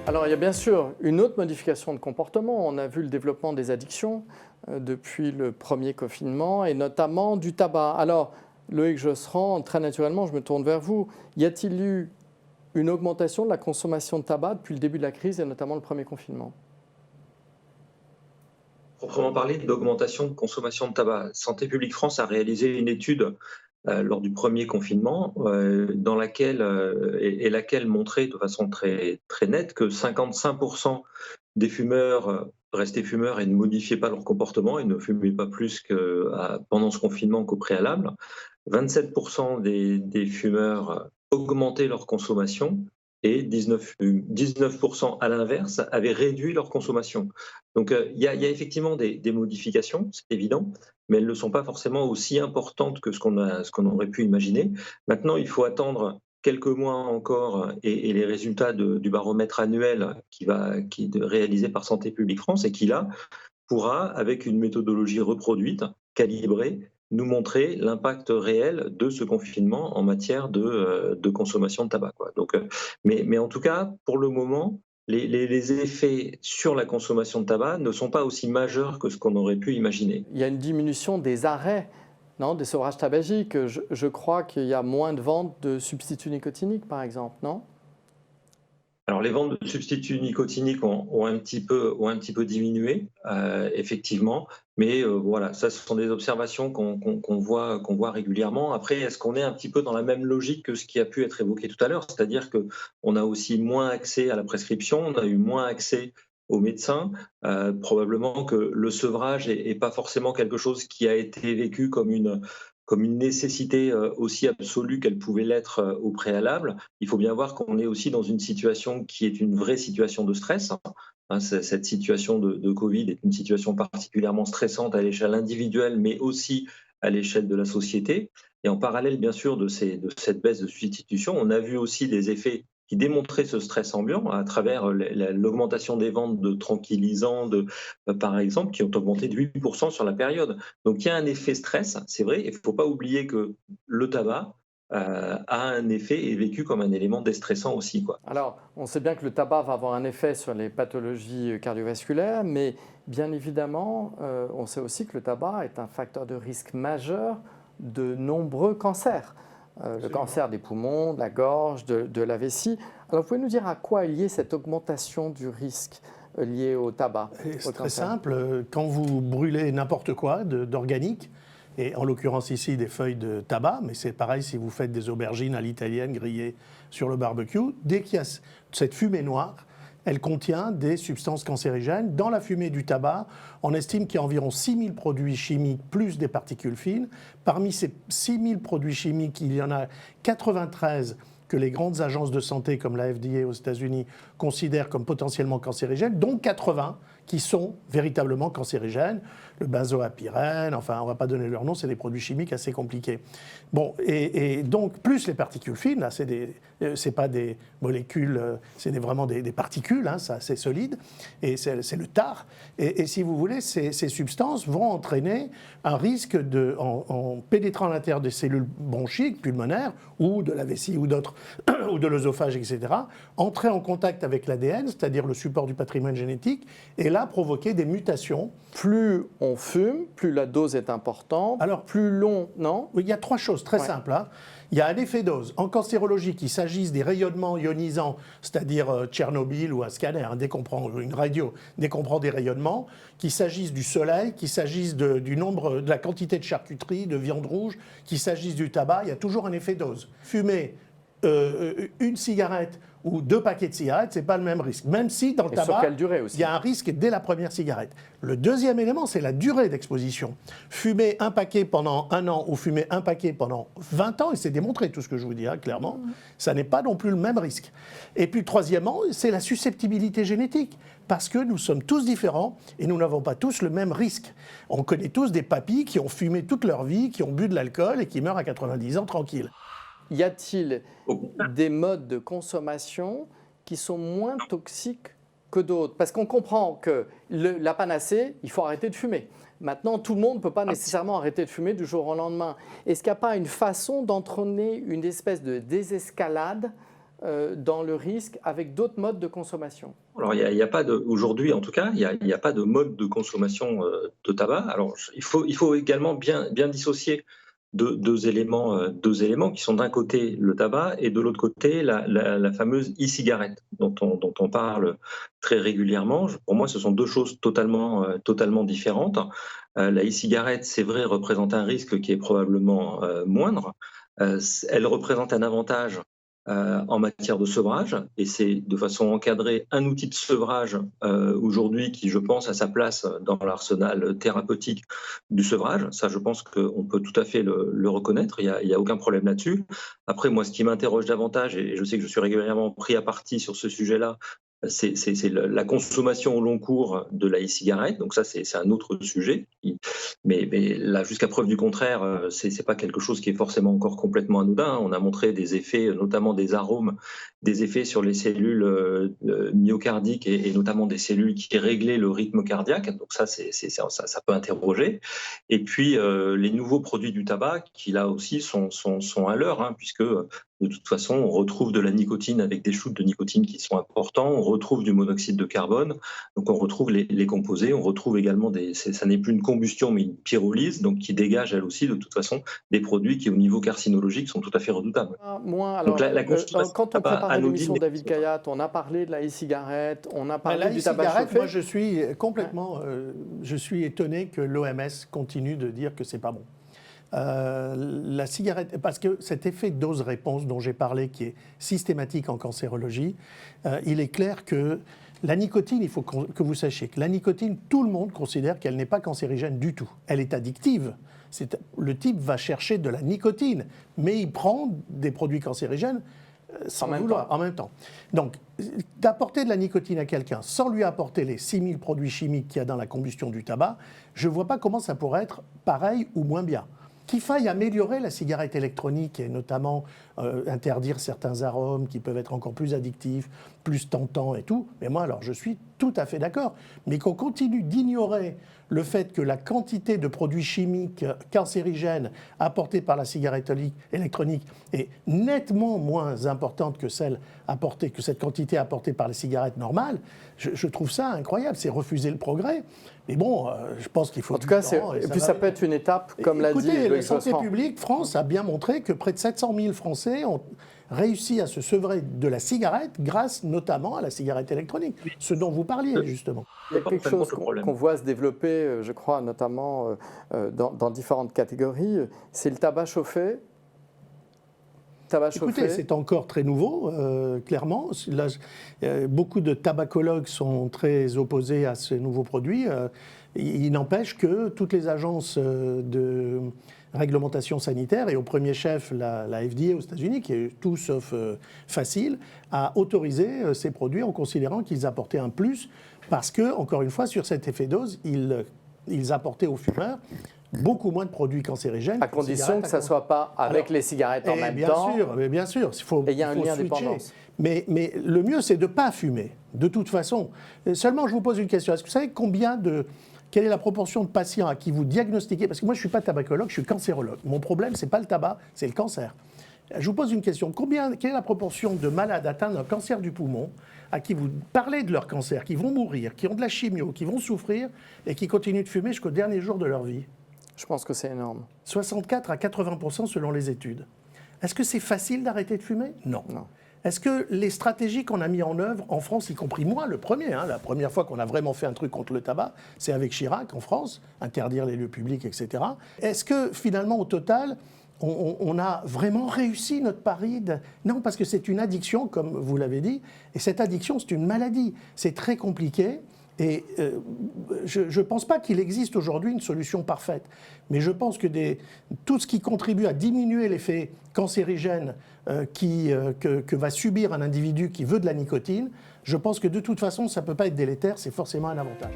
Alors il y a bien sûr une autre modification de comportement. On a vu le développement des addictions depuis le premier confinement et notamment du tabac. Alors Loïc Josserand, très naturellement, je me tourne vers vous. Y a-t-il eu une augmentation de la consommation de tabac depuis le début de la crise et notamment le premier confinement? Proprement parler d'augmentation de consommation de tabac. Santé publique France a réalisé une étude lors du premier confinement dans laquelle, laquelle montrait de façon très, très nette que 55% des fumeurs restaient fumeurs et ne modifiaient pas leur comportement et ne fumaient pas plus pendant ce confinement qu'au préalable. 27% des fumeurs augmentaient leur consommation et 19% à l'inverse avaient réduit leur consommation. Donc il y a effectivement des modifications, c'est évident, mais elles ne sont pas forcément aussi importantes que ce qu'on aurait pu imaginer. Maintenant, il faut attendre quelques mois encore et les résultats du baromètre annuel qui est réalisé par Santé publique France et qui, là, pourra, avec une méthodologie reproduite, calibrée, nous montrer l'impact réel de ce confinement en matière de consommation de tabac, quoi. Donc, mais en tout cas, pour le moment, les effets sur la consommation de tabac ne sont pas aussi majeurs que ce qu'on aurait pu imaginer. Il y a une diminution des arrêts, non, des sevrages tabagiques. Je crois qu'il y a moins de ventes de substituts nicotiniques, par exemple, non? Alors, les ventes de substituts nicotiniques ont un petit peu diminué, effectivement, mais voilà, ça, ce sont des observations qu'on voit régulièrement. Après, est-ce qu'on est un petit peu dans la même logique que ce qui a pu être évoqué tout à l'heure? C'est-à-dire qu'on a aussi moins accès à la prescription, on a eu moins accès aux médecins, probablement que le sevrage est pas forcément quelque chose qui a été vécu comme une nécessité aussi absolue qu'elle pouvait l'être au préalable. Il faut bien voir qu'on est aussi dans une situation qui est une vraie situation de stress. Cette situation de Covid est une situation particulièrement stressante à l'échelle individuelle, mais aussi à l'échelle de la société. Et en parallèle, bien sûr, de cette baisse de substitution, on a vu aussi des effets qui démontraient ce stress ambiant à travers l'augmentation des ventes de tranquillisants, par exemple, qui ont augmenté de 8% sur la période. Donc il y a un effet stress, c'est vrai, et il ne faut pas oublier que le tabac a un effet, est vécu comme un élément déstressant aussi, quoi. Alors, on sait bien que le tabac va avoir un effet sur les pathologies cardiovasculaires, mais bien évidemment, on sait aussi que le tabac est un facteur de risque majeur de nombreux cancers. Le cancer des poumons, de la gorge, de la vessie. Alors, vous pouvez nous dire à quoi est liée cette augmentation du risque lié au tabac, C'est au très cancer? simple. Quand vous brûlez n'importe quoi d'organique, et en l'occurrence ici des feuilles de tabac, mais c'est pareil si vous faites des aubergines à l'italienne grillées sur le barbecue, dès qu'il y a cette fumée noire, elle contient des substances cancérigènes. Dans la fumée du tabac, on estime qu'il y a environ 6000 produits chimiques plus des particules fines. Parmi ces 6000 produits chimiques, il y en a 93 que les grandes agences de santé comme la FDA aux États-Unis considèrent comme potentiellement cancérigènes, dont 80 qui sont véritablement cancérigènes. Le benzoapyrène, enfin on ne va pas donner leur nom, c'est des produits chimiques assez compliqués. Bon, et donc plus les particules fines, là c'est pas des molécules, c'est vraiment des particules, hein, ça c'est solide, et c'est le tar. Et si vous voulez, ces substances vont entraîner un risque en pénétrant à l'intérieur des cellules bronchiques, pulmonaires, ou de la vessie ou d'autres, ou de l'œsophage, etc., entrer en contact avec l'ADN, c'est-à-dire le support du patrimoine génétique, et là provoquer des mutations. Plus on fume, plus la dose est importante, alors plus long, non? Il y a trois choses très simples. Hein. Il y a un effet dose. En cancérologie, qu'il s'agisse des rayonnements ionisants, c'est-à-dire Tchernobyl ou un scanner, hein, dès qu'on prend une radio, dès qu'on prend des rayonnements, qu'il s'agisse du soleil, qu'il s'agisse du nombre, de la quantité de charcuterie, de viande rouge, qu'il s'agisse du tabac, il y a toujours un effet dose. Fumer une cigarette ou 2 paquets de cigarettes, ce n'est pas le même risque. Même si dans le tabac, sur quelle durée aussi? il y a un risque dès la première cigarette. Le deuxième élément, c'est la durée d'exposition. Fumer un paquet pendant 1 an ou fumer un paquet pendant 20 ans, et c'est démontré tout ce que je vous dis, hein, clairement, ça n'est pas non plus le même risque. Et puis troisièmement, c'est la susceptibilité génétique. Parce que nous sommes tous différents et nous n'avons pas tous le même risque. On connaît tous des papys qui ont fumé toute leur vie, qui ont bu de l'alcool et qui meurent à 90 ans tranquilles. Y a-t-il des modes de consommation qui sont moins toxiques que d'autres? Parce qu'on comprend que la panacée, il faut arrêter de fumer. Maintenant, tout le monde ne peut pas nécessairement arrêter de fumer du jour au lendemain. Est-ce qu'il n'y a pas une façon d'entraîner une espèce de désescalade dans le risque avec d'autres modes de consommation? Alors, il y a pas de, aujourd'hui en tout cas, il y a pas de mode de consommation de tabac. Alors, il faut également bien dissocier deux éléments qui sont d'un côté le tabac et de l'autre côté la fameuse e-cigarette dont on parle très régulièrement. Pour moi, ce sont deux choses totalement différentes. La e-cigarette, c'est vrai, représente un risque qui est probablement moindre. Elle représente un avantage en matière de sevrage, et c'est de façon encadrée un outil de sevrage aujourd'hui qui, je pense, a sa place dans l'arsenal thérapeutique du sevrage. Ça, je pense qu'on peut tout à fait le reconnaître, il y a aucun problème là-dessus. Après, moi, ce qui m'interroge davantage, et je sais que je suis régulièrement pris à partie sur ce sujet-là, c'est la consommation au long cours de la e-cigarette. Donc ça, c'est un autre sujet. Mais là, jusqu'à preuve du contraire, c'est pas quelque chose qui est forcément encore complètement anodin. On a montré des effets, notamment des arômes, des effets sur les cellules myocardiques et notamment des cellules qui réglaient le rythme cardiaque. Donc ça, ça peut interroger. Et puis, les nouveaux produits du tabac, qui là aussi sont à l'heure, hein, puisque de toute façon, on retrouve de la nicotine avec des shoots de nicotine qui sont importants, on retrouve du monoxyde de carbone, donc on retrouve les composés, on retrouve également ça n'est plus une combustion mais une pyrolyse, donc qui dégage elle aussi de toute façon des produits qui au niveau carcinologique sont tout à fait redoutables. Alors, quand on prépare l'émission David Kayat, on a parlé de la e-cigarette, on a parlé du tabac chauffé. Moi, je suis complètement, je suis étonné que l'OMS continue de dire que c'est pas bon. La cigarette, parce que cet effet dose-réponse dont j'ai parlé, qui est systématique en cancérologie, il est clair que la nicotine, il faut que vous sachiez que la nicotine, tout le monde considère qu'elle n'est pas cancérigène du tout. Elle est addictive. Le type va chercher de la nicotine, mais il prend des produits cancérigènes sans vouloir, en même temps. Donc, d'apporter de la nicotine à quelqu'un sans lui apporter les 6000 produits chimiques qu'il y a dans la combustion du tabac, je ne vois pas comment ça pourrait être pareil ou moins bien. Qu'il faille améliorer la cigarette électronique et notamment interdire certains arômes qui peuvent être encore plus addictifs, plus tentants et tout, mais moi alors je suis tout à fait d'accord. Mais qu'on continue d'ignorer le fait que la quantité de produits chimiques cancérigènes apportés par la cigarette électronique est nettement moins importante que cette quantité apportée par les cigarettes normales, je trouve ça incroyable, c'est refuser le progrès. Mais bon, je pense qu'il faut. En tout cas, et puis ça peut être une étape, comme l'a dit la santé publique, France a bien montré que près de 700 000 Français ont réussi à se sevrer de la cigarette grâce notamment à la cigarette électronique, ce dont vous parliez justement. Il y a quelque chose qu'on voit se développer, je crois, notamment dans différentes catégories, c'est le tabac chauffé. Écoutez, c'est encore très nouveau, clairement. Là, beaucoup de tabacologues sont très opposés à ces nouveaux produits. Il n'empêche que toutes les agences de réglementation sanitaire, et au premier chef la FDA aux États-Unis, qui est tout sauf facile, a autorisé ces produits en considérant qu'ils apportaient un plus, parce que, encore une fois, sur cet effet dose, ils apportaient aux fumeurs beaucoup moins de produits cancérigènes. À condition que ça ne soit pas avec les cigarettes en même temps. Bien sûr. Il y a un lien de dépendance. Mais le mieux, c'est de ne pas fumer, de toute façon. Seulement, je vous pose une question. Est-ce que vous savez quelle est la proportion de patients à qui vous diagnostiquez? Parce que moi, je ne suis pas tabacologue, je suis cancérologue. Mon problème, ce n'est pas le tabac, c'est le cancer. Je vous pose une question. Quelle est la proportion de malades atteints d'un cancer du poumon à qui vous parlez de leur cancer, qui vont mourir, qui ont de la chimio, qui vont souffrir et qui continuent de fumer jusqu'au dernier jour de leur vie? Je pense que c'est énorme. 64 à 80% selon les études. Est-ce que c'est facile d'arrêter de fumer? Non. Est-ce que les stratégies qu'on a mises en œuvre en France, y compris moi, le premier, la première fois qu'on a vraiment fait un truc contre le tabac, c'est avec Chirac en France, interdire les lieux publics, etc. Est-ce que finalement, au total, on a vraiment réussi notre pari Non, parce que c'est une addiction, comme vous l'avez dit, et cette addiction, c'est une maladie. C'est très compliqué. Et je ne pense pas qu'il existe aujourd'hui une solution parfaite. Mais je pense que tout ce qui contribue à diminuer l'effet cancérigène que va subir un individu qui veut de la nicotine, je pense que de toute façon, ça ne peut pas être délétère, c'est forcément un avantage.